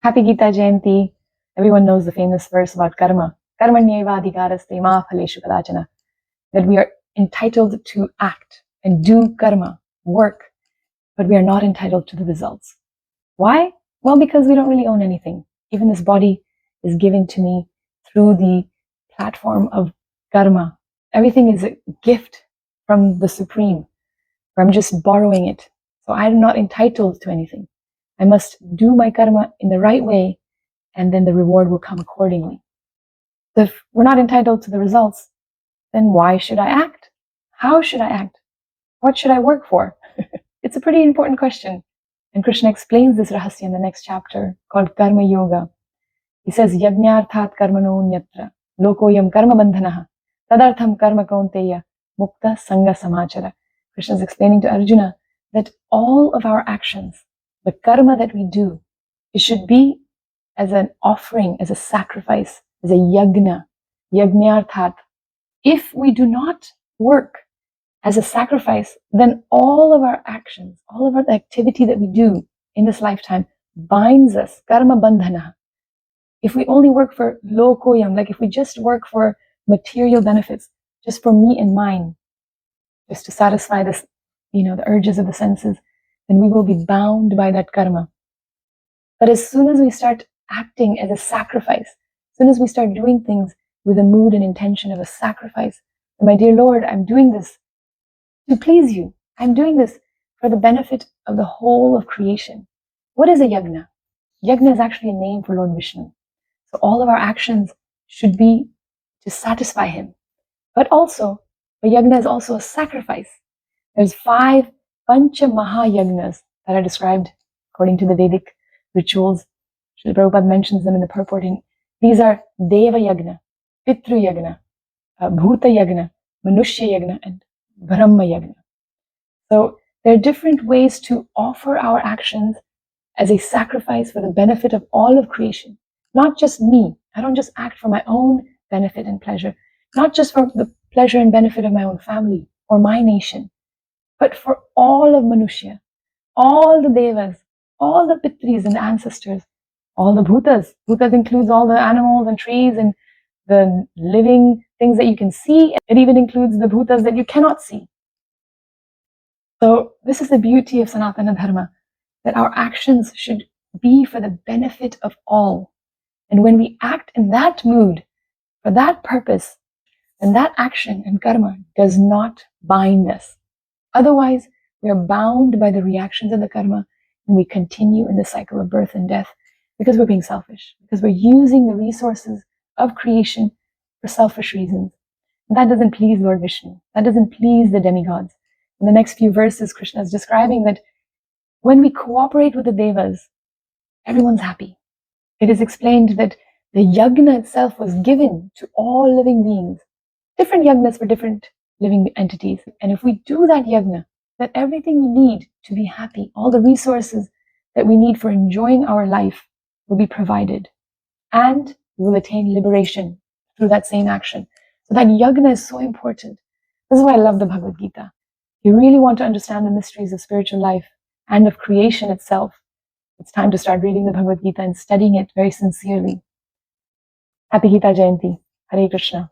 Happy Gita Jayanti. Everyone knows the famous verse about karma. Karmanyevadhikaraste ma phaleshu kadachana. That we are entitled to act and do karma, work, but we are not entitled to the results. Why? Well, because we don't really own anything. Even this body is given to me through the platform of karma. Everything is a gift from the Supreme, where I'm just borrowing it. So I'm not entitled to anything. I must do my karma in the right way, and then the reward will come accordingly. So if we're not entitled to the results, then why should I act? How should I act? What should I work for? It's a pretty important question. And Krishna explains this rahasya in the next chapter called Karma Yoga. He says, Yajñarthat karmano nyatra lokoyam karma bandhanaha tadartham karma kaunteya mukta sangha samachara. Krishna is explaining to Arjuna that all of our actions, the karma that we do, it should be as an offering, as a sacrifice, as a yajna, yajñarthat. If we do not work as a sacrifice, then all of our actions, all of our activity that we do in this lifetime binds us, karma bandhana. If we only work for lokoyam, like if we just work for material benefits, just for me and mine, just to satisfy this, the urges of the senses, then we will be bound by that karma. But as soon as we start acting as a sacrifice, as soon as we start doing things with a mood and intention of a sacrifice, my dear Lord, I'm doing this to please you. I'm doing this for the benefit of the whole of creation. What is a yajna? Yajna is actually a name for Lord Vishnu. So all of our actions should be to satisfy him. But also, a yajna is also a sacrifice. There's 5 Pancha Mahayagnas that are described according to the Vedic rituals. Srila Prabhupada mentions them in the purporting. These are Deva Yagna, Pitru Yagna, Bhuta Yagna, Manushya Yagna, and Brahma Yagna. So there are different ways to offer our actions as a sacrifice for the benefit of all of creation. Not just me. I don't just act for my own benefit and pleasure. Not just for the pleasure and benefit of my own family or my nation, but for all of Manushya, all the Devas, all the Pitris and the ancestors, all the Bhutas. Bhutas includes all the animals and trees and the living things that you can see. It even includes the Bhutas that you cannot see. So this is the beauty of Sanatana Dharma, that our actions should be for the benefit of all. And when we act in that mood, for that purpose, then that action and karma does not bind us. Otherwise, we are bound by the reactions of the karma, and we continue in the cycle of birth and death because we're being selfish, because we're using the resources of creation for selfish reasons. And that doesn't please Lord Vishnu. That doesn't please the demigods. In the next few verses, Krishna is describing that when we cooperate with the devas, everyone's happy. It is explained that the yajna itself was given to all living beings. Different yajnas for different living entities. And if we do that yajna, then everything we need to be happy, all the resources that we need for enjoying our life will be provided. And we will attain liberation through that same action. So that yajna is so important. This is why I love the Bhagavad Gita. If you really want to understand the mysteries of spiritual life and of creation itself, it's time to start reading the Bhagavad Gita and studying it very sincerely. Happy Gita Jayanti. Hare Krishna.